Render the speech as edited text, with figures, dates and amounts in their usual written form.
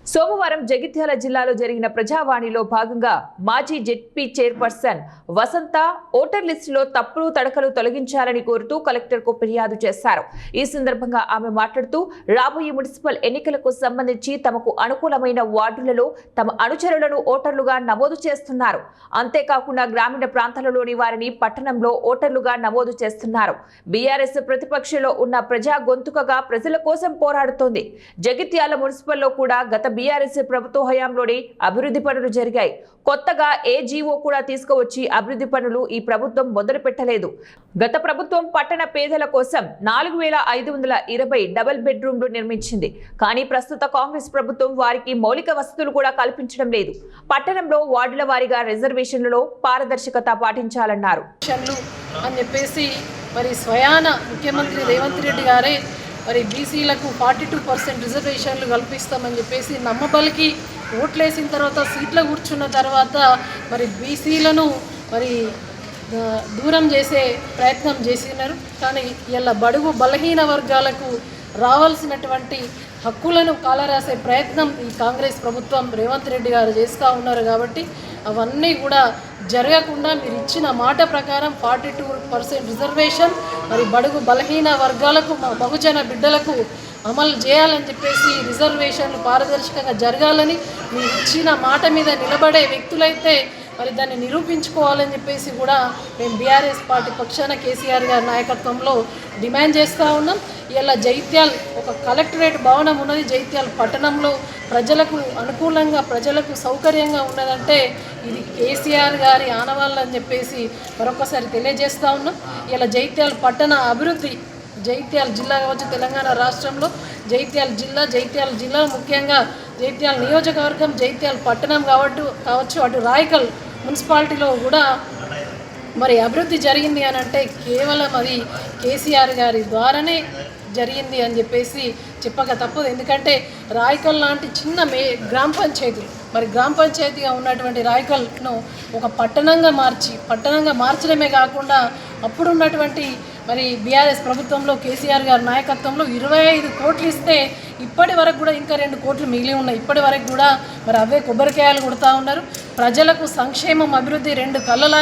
సోమవారం జగిత్యాల జిల్లాలో జరిగిన ప్రజావాణిలో భాగంగా మాజీ జెడ్పీ చైర్పర్సన్ వసంత ఓటర్ లిస్టులో తప్పులు తడకలు తొలగించాలని కోరుతూ కలెక్టర్కు ఫిర్యాదు చేశారు. ఈ సందర్భంగా ఆమె మాట్లాడుతూ రాబోయే మున్సిపల్ ఎన్నికలకు సంబంధించి తమకు అనుకూలమైన వార్డులలో తమ అనుచరులను ఓటర్లుగా నమోదు చేస్తున్నారు. అంతేకాకుండా గ్రామీణ ప్రాంతాలలోని వారిని పట్టణంలో ఓటర్లుగా నమోదు చేస్తున్నారు. బీఆర్ఎస్ ప్రతిపక్షంలో ఉన్న ప్రజా గొంతుకగా ప్రజల కోసం పోరాడుతోంది. జగిత్యాల మున్సిపల్లో కూడా గత బీఆర్ఎస్ ప్రభుత్వ హయాంలోనే అభివృద్ధి పనులు జరిగాయి. కొత్తగా ఏజీఓ కూడా తీసుకువచ్చి అభివృద్ధి పనులు ఈ ప్రభుత్వం మొదలు పెట్టలేదు. గత ప్రభుత్వం పట్టణ పేదల కోసం 4520 డబుల్ బెడ్రూమ్లు నిర్మించింది. కానీ ప్రస్తుత కాంగ్రెస్ ప్రభుత్వం వారికి మౌలిక వసతులు కూడా కల్పించడం లేదు. పట్టణంలో వార్డుల వారీగా రిజర్వేషన్లలో పారదర్శకత పాటించాలన్నారు. అని చెప్పేసి మరి స్వయాన ముఖ్యమంత్రి రేవంత్ రెడ్డి గారే మరి బీసీలకు 42% రిజర్వేషన్లు కల్పిస్తామని చెప్పేసి నమ్మబలికి ఓట్లేసిన తర్వాత సీట్లో కూర్చున్న తర్వాత మరి బీసీలను మరి దూరం చేసే ప్రయత్నం చేసినారు. కానీ ఇలా బడుగు బలహీన వర్గాలకు రావాల్సినటువంటి హక్కులను కాలరాసే ప్రయత్నం ఈ కాంగ్రెస్ ప్రభుత్వం రేవంత్ రెడ్డి గారు చేస్తూ ఉన్నారు. కాబట్టి అవన్నీ కూడా జరగకుండా మీరు ఇచ్చిన మాట ప్రకారం 42% రిజర్వేషన్ మరి బడుగు బలహీన వర్గాలకు మా బహుజన బిడ్డలకు అమలు చేయాలని చెప్పేసి రిజర్వేషన్లు పారదర్శకంగా జరగాలని మీరు ఇచ్చిన మాట మీద నిలబడే వ్యక్తులైతే మరి దాన్ని నిరూపించుకోవాలని చెప్పేసి కూడా మేము బీఆర్ఎస్ పార్టీ పక్షాన కేసీఆర్ గారి నాయకత్వంలో డిమాండ్ చేస్తూ ఉన్నాం. ఇలా జైత్యాల్ ఒక కలెక్టరేట్ భవనం ఉన్నది. జైత్యాల్ పట్టణంలో ప్రజలకు అనుకూలంగా ప్రజలకు సౌకర్యంగా ఉన్నదంటే ఇది కేసీఆర్ గారి ఆనవాళ్ళు అని చెప్పేసి మరొకసారి తెలియజేస్తూ ఉన్నాం. ఇలా జైత్యాల్ పట్టణ అభివృద్ధి జైత్యాల జిల్లా కావచ్చు, తెలంగాణ రాష్ట్రంలో జైత్యాల జిల్లా ముఖ్యంగా జైత్యాల నియోజకవర్గం జైత్యాల పట్టణం కావచ్చు అటు రాయకల్ మున్సిపాలిటీలో కూడా మరి అభివృద్ధి జరిగింది అని అంటే కేవలం అది కేసీఆర్ గారి ద్వారానే జరిగింది అని చెప్పేసి చెప్పక తప్పదు. ఎందుకంటే రాయకల్ లాంటి చిన్న గ్రామ పంచాయతీగా ఉన్నటువంటి రాయకల్ను ఒక పట్టణంగా మార్చడమే కాకుండా అప్పుడున్నటువంటి మరి బీఆర్ఎస్ ప్రభుత్వంలో కేసీఆర్ గారి నాయకత్వంలో 25 కోట్లు ఇస్తే ఇప్పటి వరకు కూడా ఇంకా 2 కోట్లు మిగిలి ఉన్నాయి. ఇప్పటి వరకు కూడా మరి అవే కొబ్బరికాయలు కొడుతూ ఉన్నారు. ప్రజలకు సంక్షేమం అభివృద్ధి 2 కళ్ళలాగా